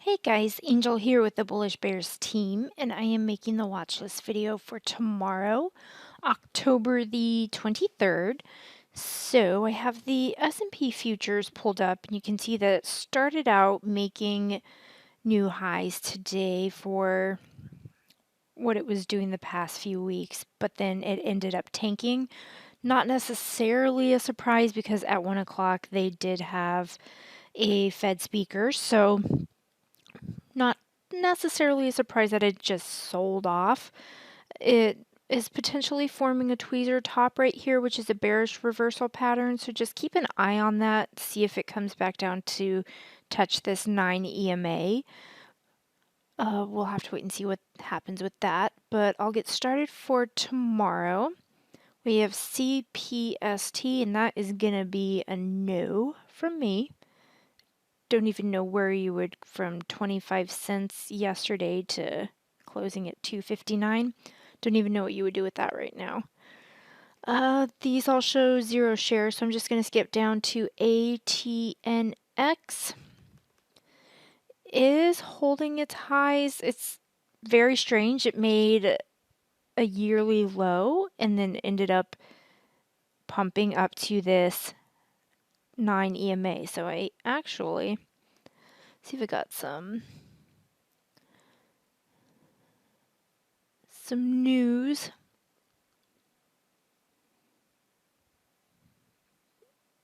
Hey guys, Angel here with the Bullish Bears team, and I am making the watch list video for tomorrow, October the 23rd. So I have the S&P futures pulled up, and you can see that it started out making new highs today for what it was doing the past few weeks, but then it ended up tanking. Not necessarily a surprise because at 1 o'clock they did have a Fed speaker, so not necessarily a surprise that it just sold off. It is potentially forming a tweezer top right here, which is a bearish reversal pattern. So just keep an eye on that. See if it comes back down to touch this 9 EMA. We'll have to wait and see what happens with that. But I'll get started for tomorrow. We have CPST, and that is going to be a no from me. Don't even know where you would from 25 cents yesterday to closing at 259. Don't even know what you would do with that right now. These all show 0 shares, so I'm just going to skip down to ATNX. Is holding its highs. It's very strange. It made a yearly low and then ended up pumping up to this 9 EMA. So I actually see if I got some news.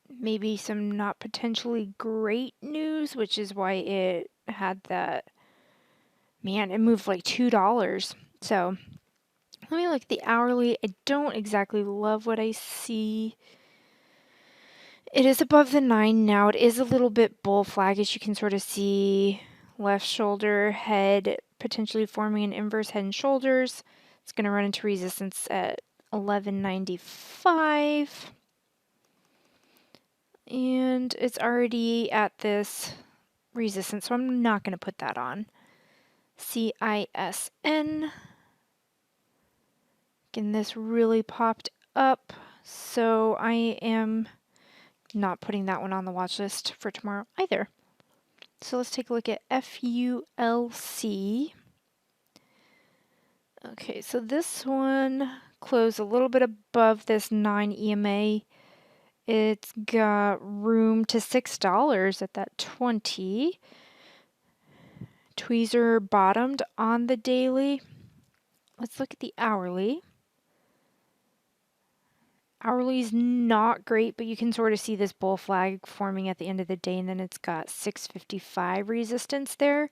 Maybe some not potentially great news, which is why it had that. Man, it moved like $2. So let me look at the hourly. I don't exactly love what I see. It is above the 9 now. It is a little bit bull flaggish. You can sort of see left shoulder, head potentially forming an inverse head and shoulders. It's going to run into resistance at 1195. And it's already at this resistance, so I'm not going to put that on. CISN. Again, this really popped up, so I am not putting that one on the watch list for tomorrow either. So let's take a look at FULC. Okay, so this one closed a little bit above this 9 EMA. It's got room to $6 at that 20. Tweezer bottomed on the daily. Let's look at the hourly. Hourly's not great, but you can sort of see this bull flag forming at the end of the day, and then it's got 655 resistance there.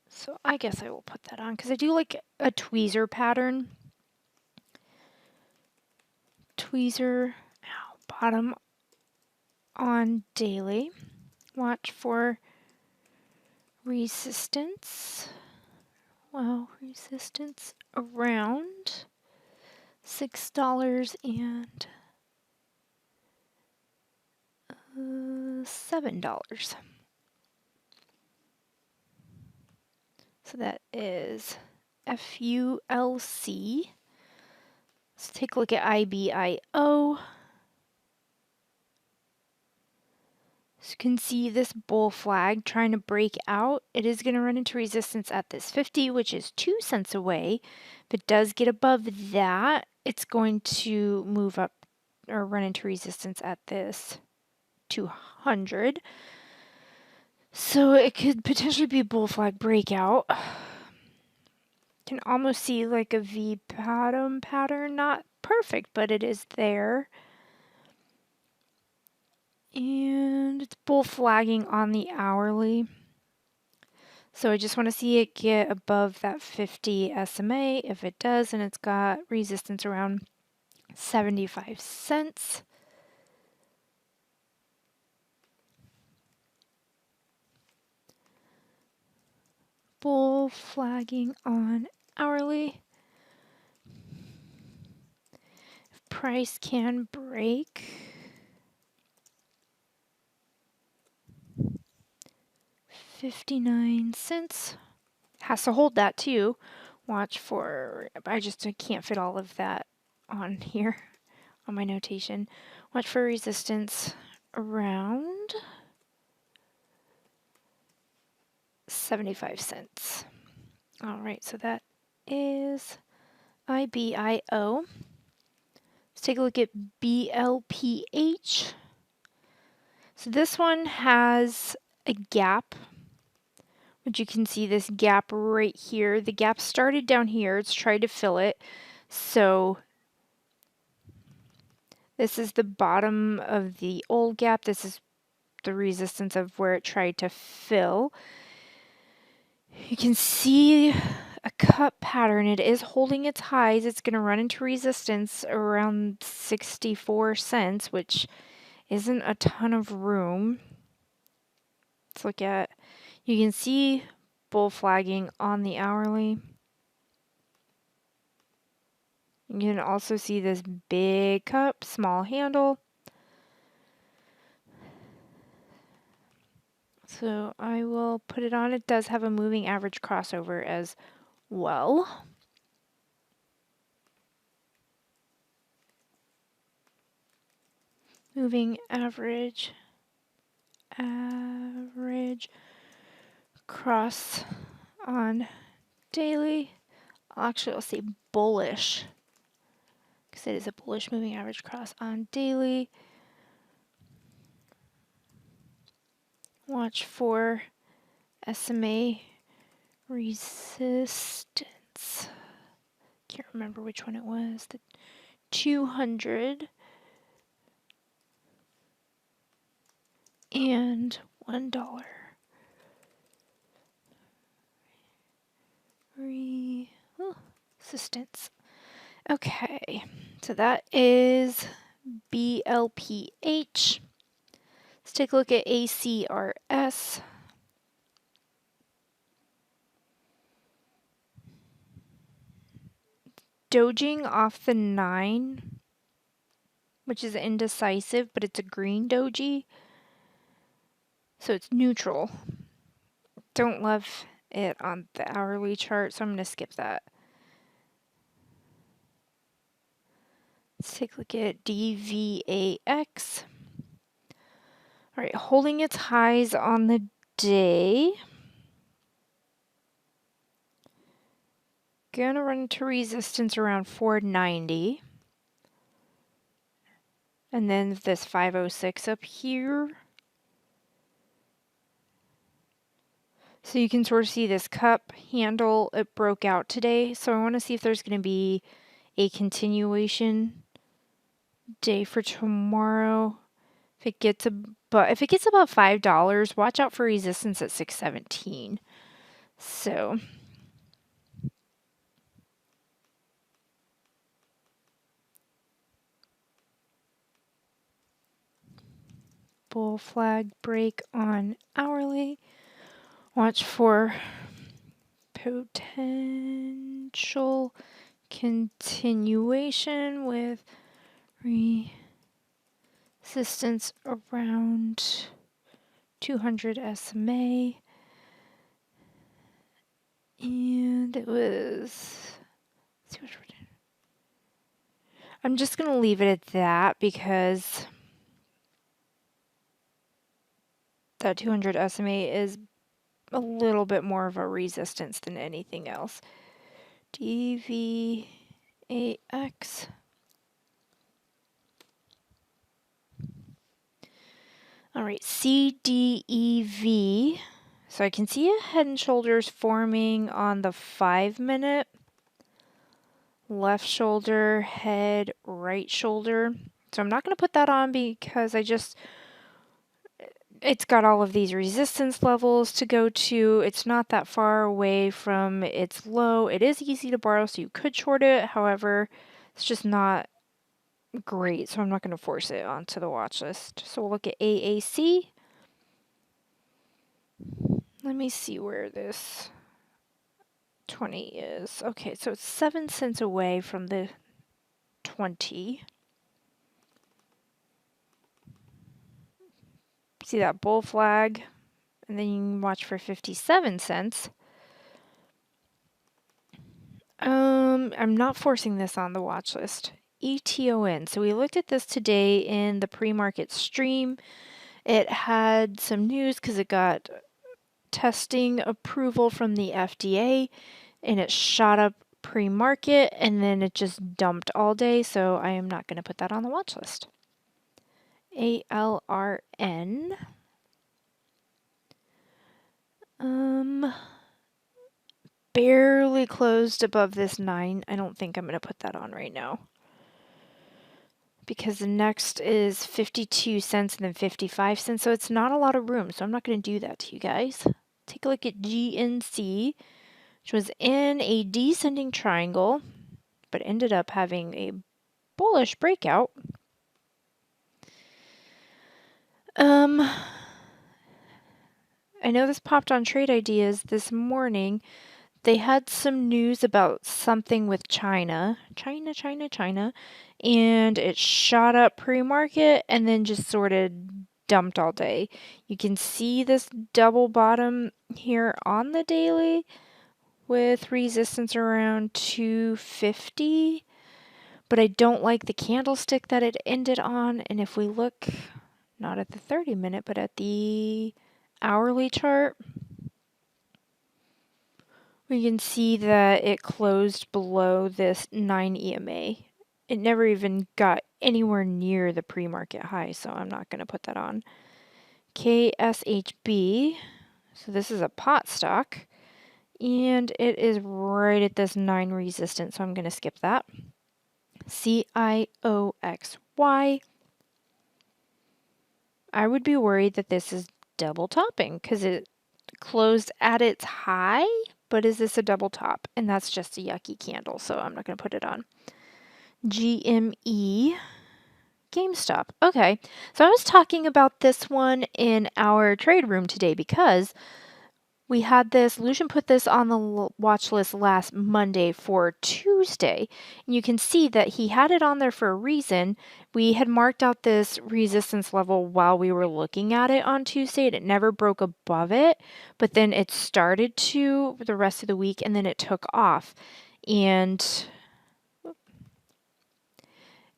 So I guess I will put that on because I do like a tweezer pattern. Tweezer, bottom on daily. Watch for resistance. Well, resistance around $6 and $7. So that is FULC. Let's take a look at IBIO. So you can see this bull flag trying to break out. It is going to run into resistance at this 50, which is 2 cents away. If it does get above that, it's going to move up or run into resistance at this 200. So it could potentially be a bull flag breakout. Can almost see like a V bottom pattern. Not perfect, but it is there. And it's bull flagging on the hourly. So I just want to see it get above that 50 SMA. If it does, and it's got resistance around 75 cents. Bull flagging on hourly. If price can break 59 cents. Has to hold that too. Watch for, I can't fit all of that on here on my notation. Watch for resistance around 75 cents. All right, so that is IBIO. Let's take a look at BLPH. So this one has a gap, which you can see this gap right here. The gap started down here. It's tried to fill it. So this is the bottom of the old gap. This is the resistance of where it tried to fill. You can see a cup pattern. It is holding its highs. It's going to run into resistance around 64 cents, which isn't a ton of room. Let's look at, you can see bull flagging on the hourly. You can also see this big cup, small handle. So I will put it on. It does have a moving average crossover as well. Moving average cross on daily. Actually, I'll say bullish because it is a bullish moving average cross on daily. Watch for SMA resistance. Can't remember which one it was. The 200 and $1 resistance. Okay, so that is BLPH. Let's take a look at ACRS. Doging off the 9, which is indecisive, but it's a green doji. So it's neutral. Don't love it on the hourly chart, so I'm going to skip that. Let's take a look at DVAX. All right, holding its highs on the day. Gonna run into resistance around 490. And then this 506 up here. So you can sort of see this cup handle, it broke out today. So I want to see if there's going to be a continuation day for tomorrow. If it gets above $5, watch out for resistance at 617. So bull flag break on hourly. Watch for potential continuation with resistance around 200 SMA. And it was, let's see what we're doing. I'm just going to leave it at that because that 200 SMA is a little bit more of a resistance than anything else. DVAX. All right, CDEV. So I can see a head and shoulders forming on the 5-minute. Left shoulder, head, right shoulder. So I'm not going to put that on because it's got all of these resistance levels to go to. It's not that far away from its low. It is easy to borrow, so you could short it. However, it's just not great, so I'm not going to force it onto the watch list. So we'll look at AAC. Let me see where this 20 is. Okay, so it's 7 cents away from the 20. See that bull flag? And then you can watch for 57 cents. I'm not forcing this on the watch list. ETON. So we looked at this today in the pre-market stream. It had some news because it got testing approval from the FDA and it shot up pre-market and then it just dumped all day. So I am not going to put that on the watch list. ALRN. Barely closed above this 9. I don't think I'm going to put that on right now. Because the next is 52 cents and then 55 cents. So it's not a lot of room. So I'm not going to do that to you guys. Take a look at GNC, which was in a descending triangle, but ended up having a bullish breakout. I know this popped on Trade Ideas this morning. They had some news about something with China, and it shot up pre-market and then just sort of dumped all day. You can see this double bottom here on the daily with resistance around 250, but I don't like the candlestick that it ended on. And if we look not at the 30-minute, but at the hourly chart, we can see that it closed below this 9 EMA. It never even got anywhere near the pre-market high, so I'm not going to put that on. KSHB, so this is a pot stock, and it is right at this 9 resistance, so I'm going to skip that. CIOXY, I would be worried that this is double topping because it closed at its high, but is this a double top? And that's just a yucky candle, so I'm not going to put it on. GME, GameStop. Okay, so I was talking about this one in our trade room today because we had this, Lucian put this on the watch list last Monday for Tuesday. And you can see that he had it on there for a reason. We had marked out this resistance level while we were looking at it on Tuesday. And it never broke above it, but then it started to the rest of the week and then it took off. And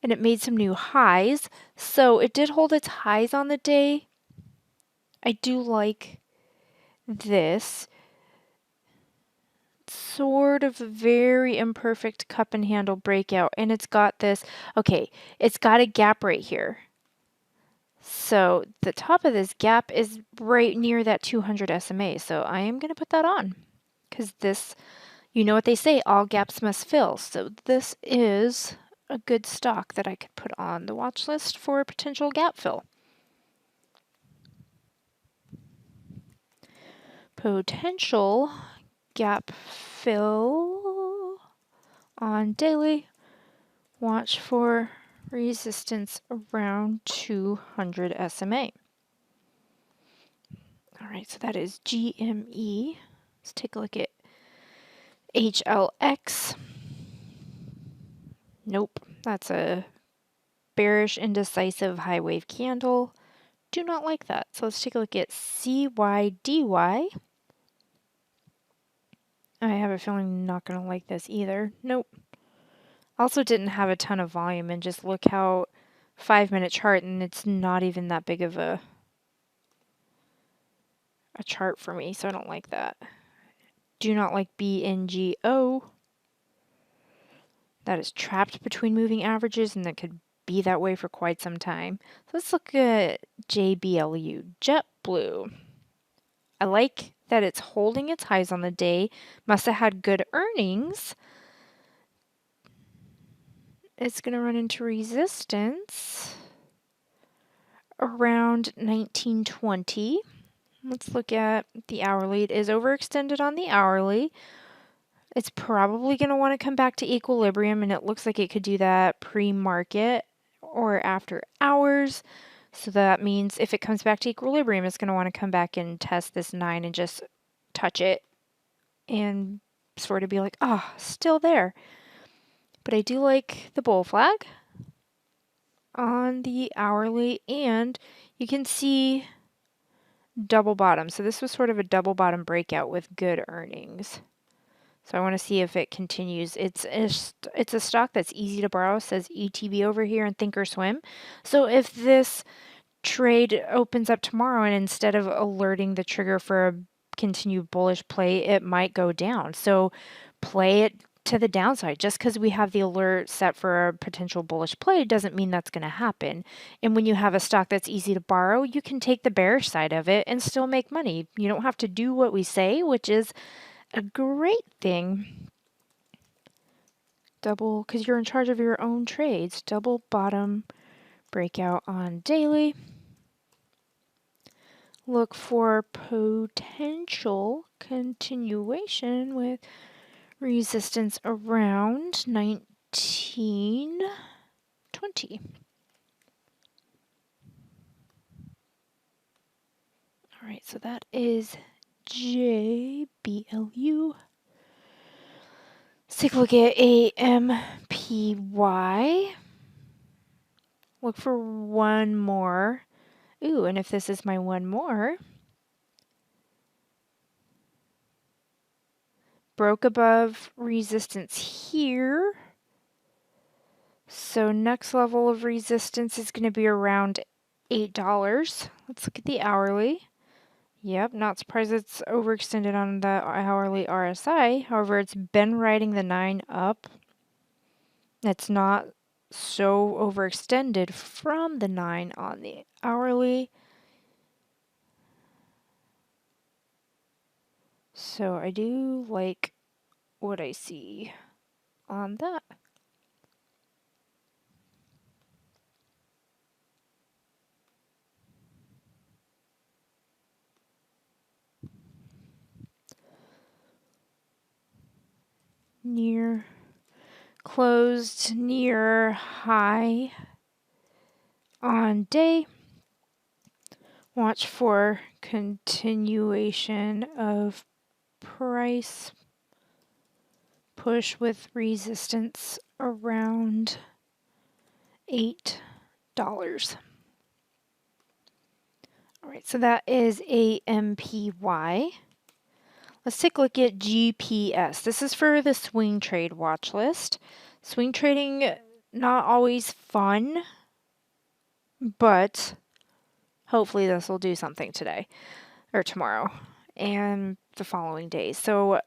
it made some new highs. So it did hold its highs on the day. I do like this. Sort of very imperfect cup and handle breakout, and it's got this, okay, it's got a gap right here. So the top of this gap is right near that 200 SMA, so I am going to put that on because this, you know what they say, all gaps must fill. So this is a good stock that I could put on the watch list for a potential gap fill. Potential gap fill on daily. Watch for resistance around 200 SMA. All right, so that is GME. Let's take a look at HLX. Nope, that's a bearish indecisive high wave candle. Do not like that. So let's take a look at CYDY. I have a feeling I'm not going to like this either. Nope. Also didn't have a ton of volume, and just look how 5-minute chart, and it's not even that big of a chart for me, so I don't like that. Do not like BNGO. That is trapped between moving averages, and that could be that way for quite some time. So let's look at JBLU, JetBlue. I like that it's holding its highs on the day. Must have had good earnings. It's going to run into resistance around 1920. Let's look at the hourly. It is overextended on the hourly. It's probably going to want to come back to equilibrium, and it looks like it could do that pre-market or after hours. So that means if it comes back to equilibrium, it's going to want to come back and test this 9 and just touch it and sort of be like, ah, still there. But I do like the bull flag on the hourly, and you can see double bottom. So this was sort of a double bottom breakout with good earnings. So I want to see if it continues. It's a stock that's easy to borrow. It says ETB over here and Thinkorswim. So if this trade opens up tomorrow and instead of alerting the trigger for a continued bullish play, it might go down. So play it to the downside. Just because we have the alert set for a potential bullish play doesn't mean that's going to happen. And when you have a stock that's easy to borrow, you can take the bearish side of it and still make money. You don't have to do what we say, which is a great thing. Double, because you're in charge of your own trades. Double bottom breakout on daily. Look for potential continuation with resistance around 1920. All right, so that is JBLU. Let's take a look at AMPY. Look for one more. Ooh, and if this is my one more, broke above resistance here. So next level of resistance is going to be around $8. Let's look at the hourly. Yep, not surprised it's overextended on the hourly RSI. However, it's been riding the 9 up. It's not so overextended from the 9 on the hourly. So I do like what I see on that. Closed near high on day. Watch for continuation of price push with resistance around $8. All right, so that is AMPY. Let's take a look at GPS. This is for the swing trade watch list. Swing trading, not always fun, but hopefully this will do something today or tomorrow and the following days. So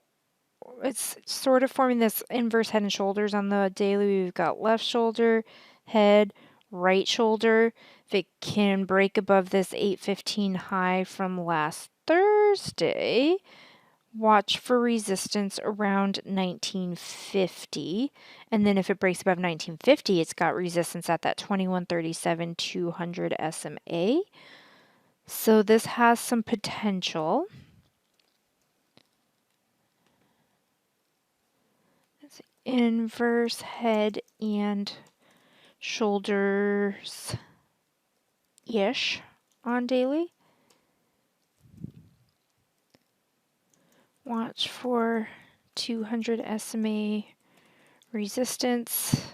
it's sort of forming this inverse head and shoulders on the daily. We've got left shoulder, head, right shoulder. If it can break above this 815 high from last Thursday, watch for resistance around 1950. And then if it breaks above 1950, it's got resistance at that 2137 200 SMA. So this has some potential. It's inverse head and shoulders-ish on daily. Watch for 200 SMA resistance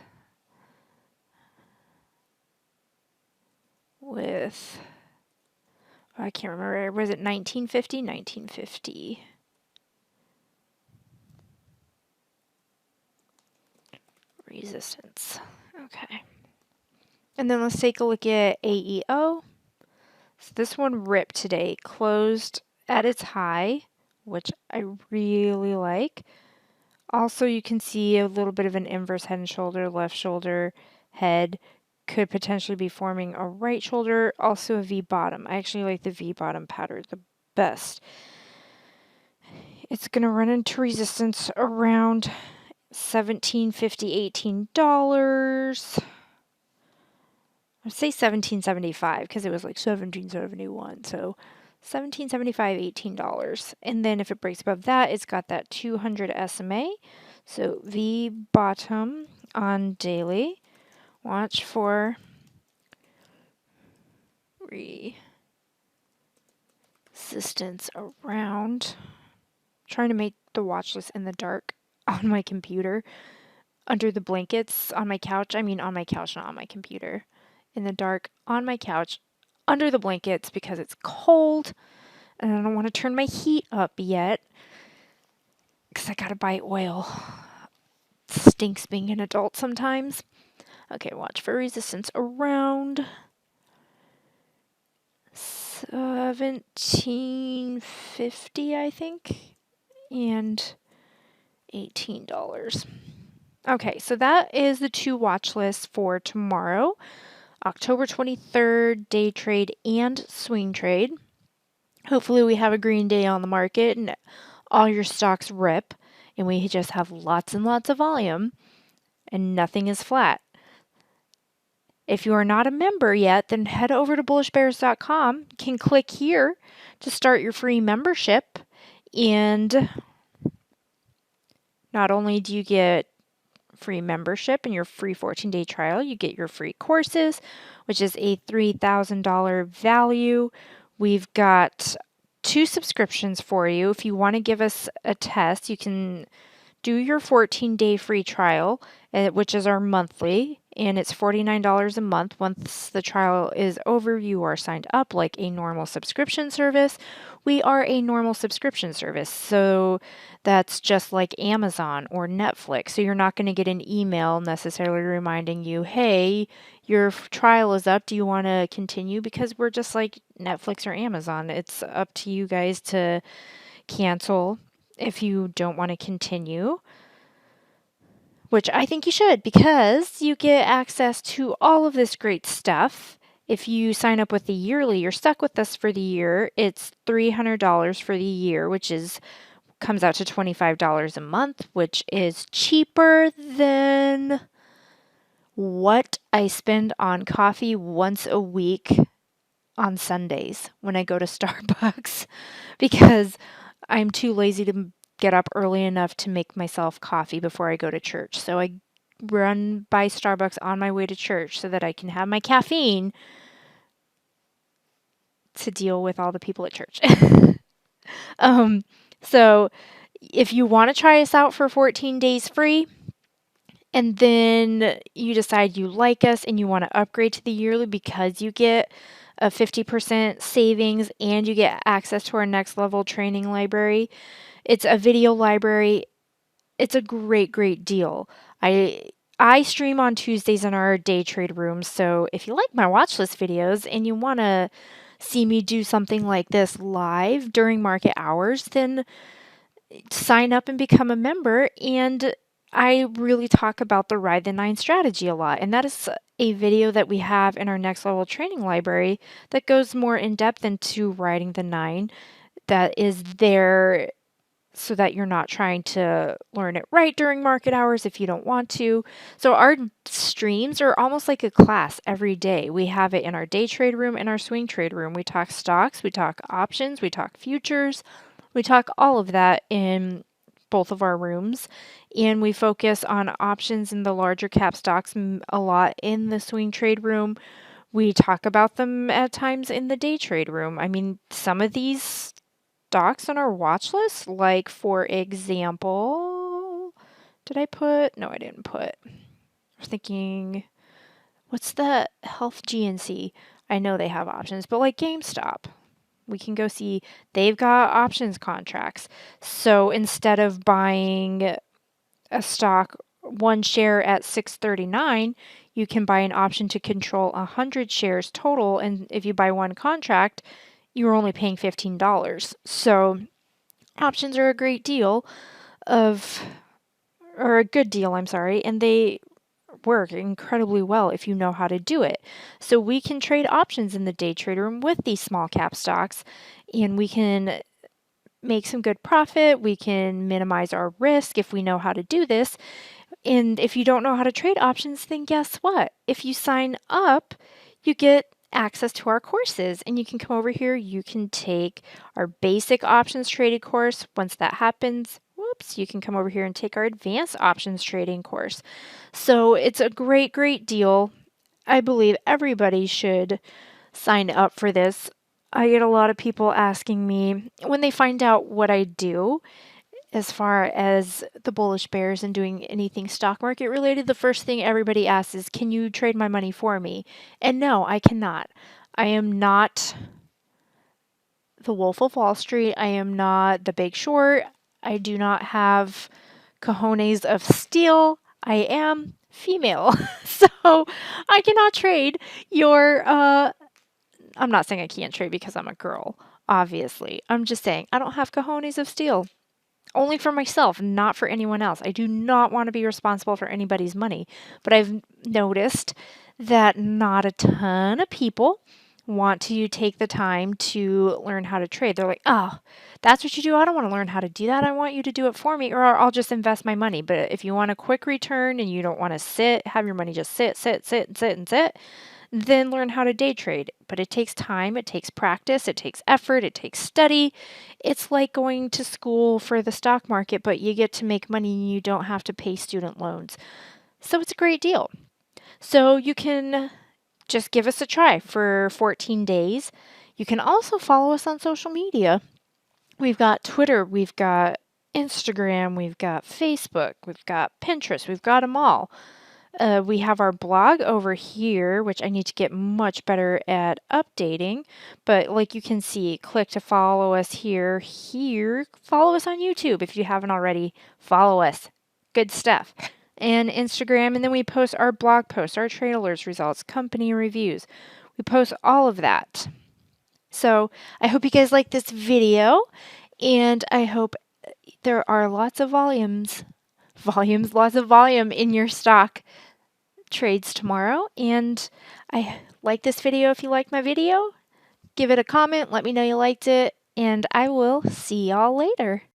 with, I can't remember, was it 1950? 1950. Resistance. Okay. And then let's take a look at AEO. So this one ripped today, closed at its high, which I really like. Also, you can see a little bit of an inverse head and shoulder, left shoulder, head. Could potentially be forming a right shoulder, also a V bottom. I actually like the V bottom pattern the best. It's going to run into resistance around $17.50, $18. I'd say $17.75 because it was like $17.71. So $17.75, $18. And then if it breaks above that, it's got that 200 SMA. So V bottom on daily. Watch for resistance around. Trying to make the watch list in the dark on my computer. Under the blankets on my couch. I mean on my couch, not on my computer. In the dark on my couch under the blankets because it's cold and I don't want to turn my heat up yet. because I gotta buy oil. It stinks being an adult sometimes. Okay, watch for resistance around 17.50, I think, and $18. Okay, so that is the two watch lists for tomorrow, October 23rd, day trade and swing trade. Hopefully we have a green day on the market and all your stocks rip and we just have lots and lots of volume and nothing is flat. If you are not a member yet, then head over to bullishbears.com. You can click here to start your free membership. And not only do you get free membership and your free 14-day trial, you get your free courses, which is a $3,000 value. We've got 2 subscriptions for you. If you want to give us a test, you can do your 14-day free trial, which is our monthly, and it's $49 a month. Once the trial is over, you are signed up like a normal subscription service. We are a normal subscription service, so that's just like Amazon or Netflix. So you're not going to get an email necessarily reminding you, hey, your trial is up. Do you want to continue? Because we're just like Netflix or Amazon. It's up to you guys to cancel if you don't want to continue, which I think you should because you get access to all of this great stuff. If you sign up with the yearly, you're stuck with us for the year. It's $300 for the year, which comes out to $25 a month, which is cheaper than what I spend on coffee once a week on Sundays when I go to Starbucks because I'm too lazy to get up early enough to make myself coffee before I go to church. So I run by Starbucks on my way to church so that I can have my caffeine to deal with all the people at church. So if you want to try us out for 14 days free, and then you decide you like us and you want to upgrade to the yearly because you get a 50% savings and you get access to our next level training library. It's a video library. It's a great, great deal. I stream on Tuesdays in our day trade room, so if you like my watch list videos and you want to see me do something like this live during market hours, then sign up and become a member. And I really talk about the Ride the 9 strategy a lot, and that is a video that we have in our next level training library that goes more in depth into riding the 9. That is there so that you're not trying to learn it right during market hours if you don't want to. So our streams are almost like a class every day. We have it in our day trade room and our swing trade room. We talk stocks, we talk options, we talk futures, we talk all of that in both of our rooms, and we focus on options in the larger cap stocks a lot in the swing trade room. We talk about them at times in the day trade room. I mean, some of these stocks on our watch list, like for example, no, I didn't put. I was thinking, what's the health GNC? I know they have options, but like GameStop, we can go see they've got options contracts. So instead of buying a stock one share at $6.39, you can buy an option to control 100 shares total. And if you buy one contract, you're only paying $15. So options are a great deal or a good deal, I'm sorry, and they work incredibly well if you know how to do it. So we can trade options in the day trade room with these small cap stocks, and we can make some good profit. We can minimize our risk if we know how to do this. And if you don't know how to trade options, then guess what? If you sign up, you get access to our courses, and you can come over here. You can take our basic options traded course. Once that happens, you can come over here and take our advanced options trading course. So it's a great, great deal. I believe everybody should sign up for this. I get a lot of people asking me when they find out what I do as far as the Bullish Bears and doing anything stock market related. The first thing everybody asks is, can you trade my money for me? And no, I cannot. I am not the Wolf of Wall Street. I am not the Big Short. I do not have cojones of steel. I am female. So I cannot trade your, I'm not saying I can't trade because I'm a girl, obviously. I'm just saying I don't have cojones of steel. Only for myself, not for anyone else. I do not want to be responsible for anybody's money. But I've noticed that not a ton of people want to take the time to learn how to trade. They're like, oh, that's what you do? I don't want to learn how to do that. I want you to do it for me, or I'll just invest my money. But if you want a quick return and you don't want to have your money just sit, then learn how to day trade. But it takes time, it takes practice, it takes effort, it takes study. It's like going to school for the stock market, but you get to make money and you don't have to pay student loans. So it's a great deal. So you can just give us a try for 14 days. You can also follow us on social media. We've got Twitter, we've got Instagram, we've got Facebook, we've got Pinterest, we've got them all. We have our blog over here, which I need to get much better at updating. But like you can see, click to follow us here. Follow us on YouTube if you haven't already. Follow us. Good stuff. And Instagram, and then we post our blog posts, our trade alerts results, company reviews. We post all of that. So I hope you guys like this video, and I hope there are lots of lots of volume in your stock trades tomorrow. And I like this video. If you like my video, give it a comment, let me know you liked it, and I will see y'all later.